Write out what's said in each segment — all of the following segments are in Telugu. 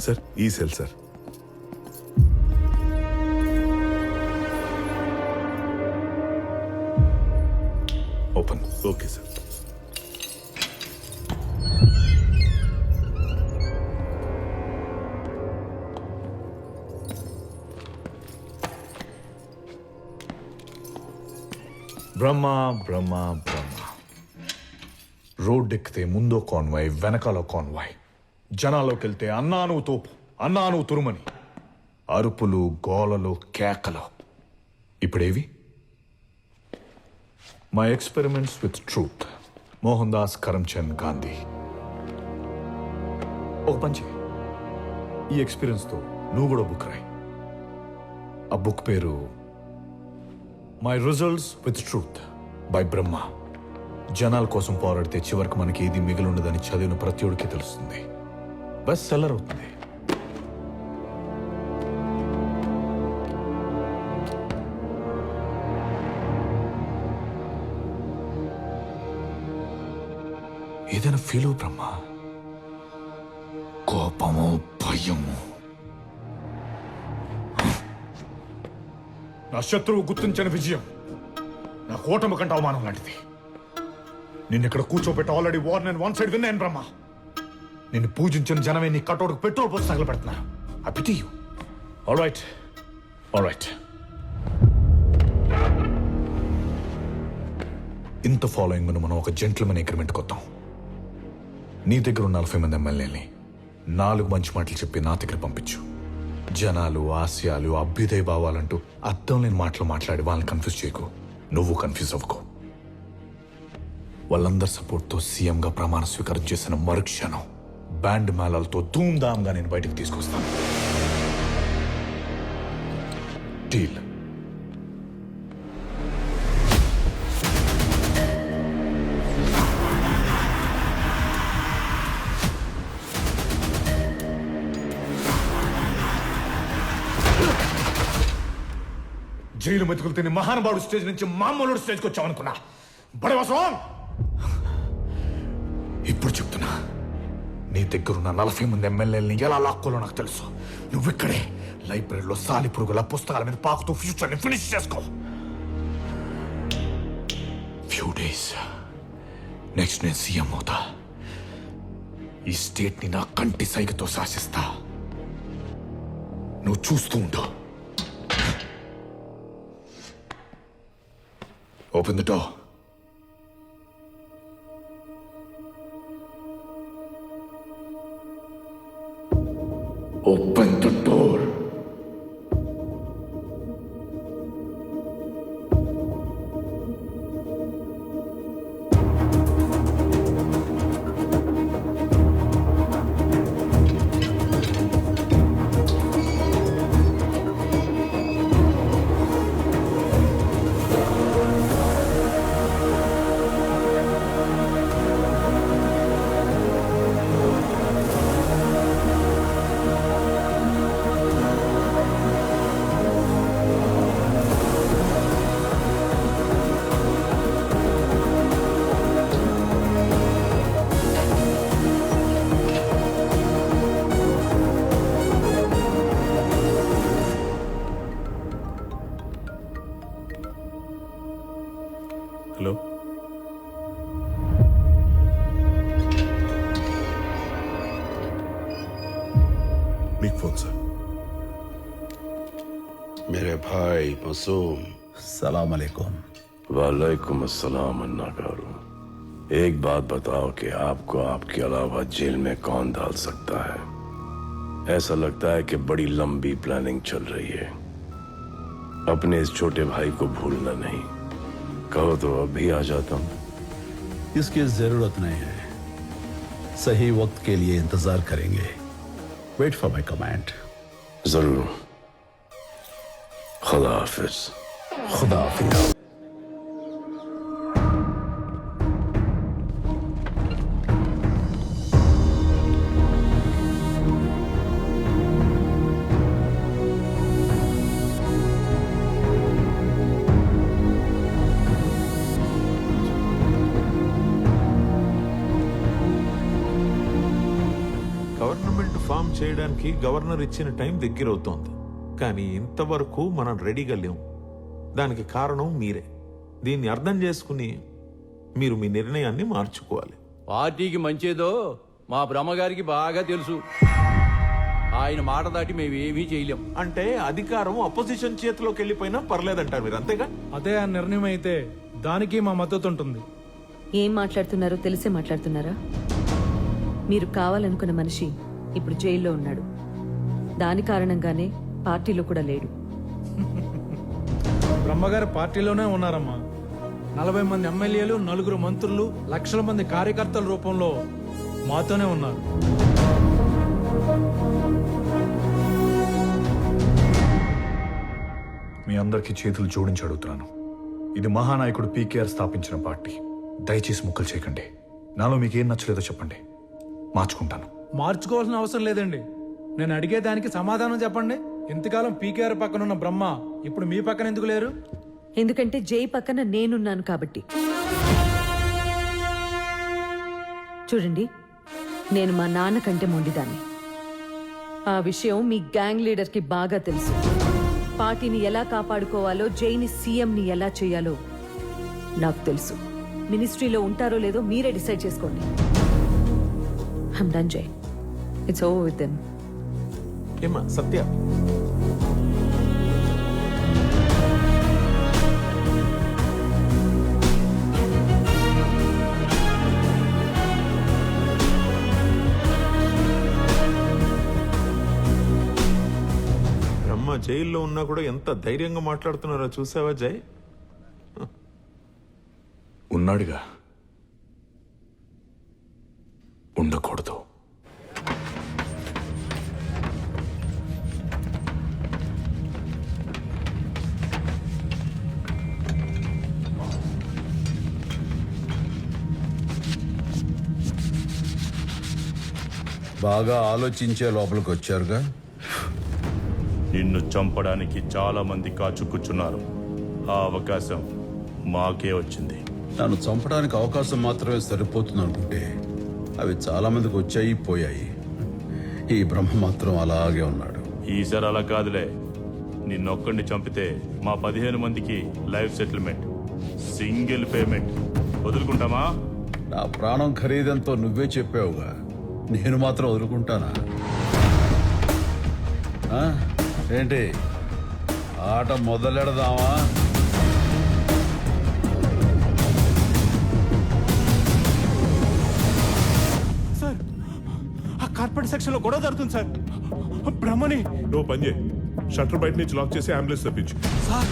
సార్ ఈ cell sir. Open. Okay sir. Brahma Brahma Brahma. Road ఎక్కితే ముందో కాన్వాయ్, వెనకాల కాన్వాయ్. జనాల్లోకి వెళ్తే అన్నాను తోపు, అన్నాను తురుమని. అరుపులు, గోలలు, కేకలు. ఇప్పుడేవి? My experiments with truth. Mohan Das Karamchand Gandhi. ఒక పంచి, ఈ ఎక్స్పీరియన్స్తో నువ్వు కూడా బుక్ రాయి. ఆ బుక్ పేరు my results with truth by Brahma. జనాల కోసం పోరాడితే చివరికి మనకి ఏది మిగిలి ఉండదని చదివిన ప్రతిఒడికి తెలుస్తుంది. బెస్ట్ సెల్లర్ అవుతుంది. ఏదైనా ఫీల్ అవు బ్రహ్మ. కోపము, భయము. నా శత్రువు గుర్తించిన విజయం నా ఓటమి కంటే అవమానం లాంటిది. నిన్నిక్కడ కూర్చోబెట్టి ఆల్రెడీ వార్ నేను వన్ సైడ్ విన్నాను బ్రహ్మ. నిన్ను పూజించిన జనమే నీ కటోడుకు పెట్రోల్ పోసి తగలబెడుతున్నా. I pity you. All right, all right. ఇంత ఫాలోయింగ్ మనం ఒక జెంట్లమెన్ అగ్రిమెంట్కి వద్దాం. నీ దగ్గర ఉన్న 40 మంది ఎమ్మెల్యేని 4 మంచి మాటలు చెప్పి నా దగ్గర పంపించు. జనాలు, ఆశయాలు, అభ్యుదయ భావాలంటూ అర్థం లేని మాటలు మాట్లాడి వాళ్ళని కన్ఫ్యూజ్ చేయకు. నువ్వు కన్ఫ్యూజ్ అవ్వకు. వాళ్ళందరి సపోర్ట్తో సీఎంగా ప్రమాణ స్వీకారం చేసిన మరుక్షణం బ్యాండ్ మేళాలతో ధూమ్ధామ్గా నేను బయటకు తీసుకొస్తాను. డీల్. జైలు మెతుకులు తిని మహానుభావుడు స్టేజ్ నుంచి మామూలు స్టేజ్కి వచ్చావనుకున్నా. బడవసం. ఇప్పుడు చెప్తున్నా, నీ దగ్గరున్న 40 మంది ఎమ్మెల్యేలని ఎలా లాక్కోలో నాకు తెలుసు. నువ్విక్కడే లైబ్రరీలో సాలి పురుగుల పుస్తకాల మీద పాకుతూ ఫ్యూచర్ని ఫినిష్ చేసుకో. ఫ్యూ డేస్ నెక్స్ట్ నేను సీఎం అవుతా. ఈ స్టేట్ని నా కంటి సైగతో శాసిస్తా. నువ్వు చూస్తూ ఉండు. Open the door. Open the door. Hello. మీకు ఫోన్ సార్. मेरे भाई मासूम. सलाम अलैकुम. वालेकुम अस्सलाम अन्ना गारू. एक बात बताओ कि आपको आपके अलावा जेल में कौन डाल सकता है? ऐसा लगता है कि बड़ी लंबी प्लानिंग चल रही है. अपने इस छोटे भाई को भूलना नहीं. कहो तो अभी आ जाता हूं. इसकी जरूरत नहीं है. सही वक्त के लिए इंतजार करेंगे. Wait for my command. जरूर. खुदा हाफिज. खुदा हाफिज. గవర్నమెంట్ ఫామ్ చేయడానికి గవర్నర్ ఇచ్చిన టైం దగ్గరవుతోంది. కానీ ఇంతవరకు మనం రెడీగా లేం. దానికి కారణం మీరే. దీన్ని అర్థం చేసుకుని మీరు మీ నిర్ణయాన్ని మార్చుకోవాలి. పార్టీకి మంచేదో మా బ్రహ్మగారికి బాగా తెలుసు. ఆయన మాట దాటి మేము ఏమీ చేయలేం. అంటే అధికారం అపోజిషన్ చేతిలోకి వెళ్ళిపోయినా పర్లేదంటారు మీరు, అంతేగా? అదే ఆ నిర్ణయం అయితే దానికి మా మద్దతు ఉంటుంది. ఏం మాట్లాడుతున్నారో తెలిసే మాట్లాడుతున్నారా? మీరు కావాలనుకున్న మనిషి ఇప్పుడు జైల్లో ఉన్నాడు. దాని కారణంగానే పార్టీలో కూడా లేడు. బ్రహ్మగారు పార్టీలోనే ఉన్నారమ్మా. 40 మంది ఎమ్మెల్యేలు, 9 మంత్రులు, లక్షల మంది కార్యకర్తల రూపంలో మాతోనే ఉన్నారు. మీ అందరికీ చేతులు జోడించి అడుగుతున్నాను. ఇది మహానాయకుడు పీకేఆర్ స్థాపించిన పార్టీ. దయచేసి ముక్కలు చేయకండి. నాలో మీకు ఏం నచ్చలేదో చెప్పండి, మార్చుకుంటాను. మార్చుకోవాల్సిన అవసరం లేదండి. నేను అడిగే దానికి సమాధానం చెప్పండి. ఇంతకాలం పీకేఆర్ పక్కన ఉన్న బ్రహ్మ ఇప్పుడు మీ పక్కన ఎందుకు లేరు? ఎందుకంటే జై పక్కన నేనున్నాను కాబట్టి. చూడండి, నేను మా నాన్న కంటే మొండిదాన్ని. ఆ విషయం మీ గ్యాంగ్ లీడర్కి బాగా తెలుసు. పార్టీని ఎలా కాపాడుకోవాలో, జైని సీఎంని ఎలా చేయాలో నాకు తెలుసు. మినిస్ట్రీలో ఉంటారో లేదో మీరే డిసైడ్ చేసుకోండి. ఐమ్ డన్ జై. It's over with them. ఏమా సత్య, బ్రహ్మ జైల్లో ఉన్నా కూడా ఎంత ధైర్యంగా మాట్లాడుతున్నారో చూసావా జై? ఉన్నాడుగా, ఉండకూడదు. బాగా ఆలోచించే లోపలికి వచ్చారుగా. నిన్ను చంపడానికి చాలా మంది కాచు కూర్చున్నారు. ఆ అవకాశం మాకే వచ్చింది. నన్ను చంపడానికి అవకాశం మాత్రమే సరిపోతుంది అనుకుంటే అవి చాలా మందికి వచ్చాయి, పోయాయి. ఈ బ్రహ్మ మాత్రం అలాగే ఉన్నాడు. ఈసారి అలా కాదులే. నిన్నొక్కడిని చంపితే మా 15 మందికి లైఫ్ సెటిల్మెంట్, సింగిల్ పేమెంట్. వదులుకుంటామా? నా ప్రాణం ఖరీదంతో నువ్వే చెప్పావుగా, నేను మాత్రం వదులుకుంటానా? ఆ? ఏంటి ఆట మొదలెడదామా? సార్, ఆ కార్పెట్ సెక్షన్ లో గొడవ జరుగుతుంది సార్. బ్రహ్మని నువ్వు పని చేయి, షట్టర్ బయట నుంచి లాక్ చేసి అంబులెన్స్ తెప్పించు. సార్,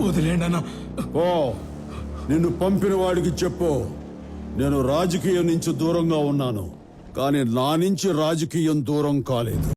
వదిలేండి అన్న. ఓ నిన్ను పంపిన వాడికి చెప్పు, నేను రాజకీయం నుంచి దూరంగా ఉన్నాను, కానీ నా నుంచి రాజకీయం దూరం కాలేదు.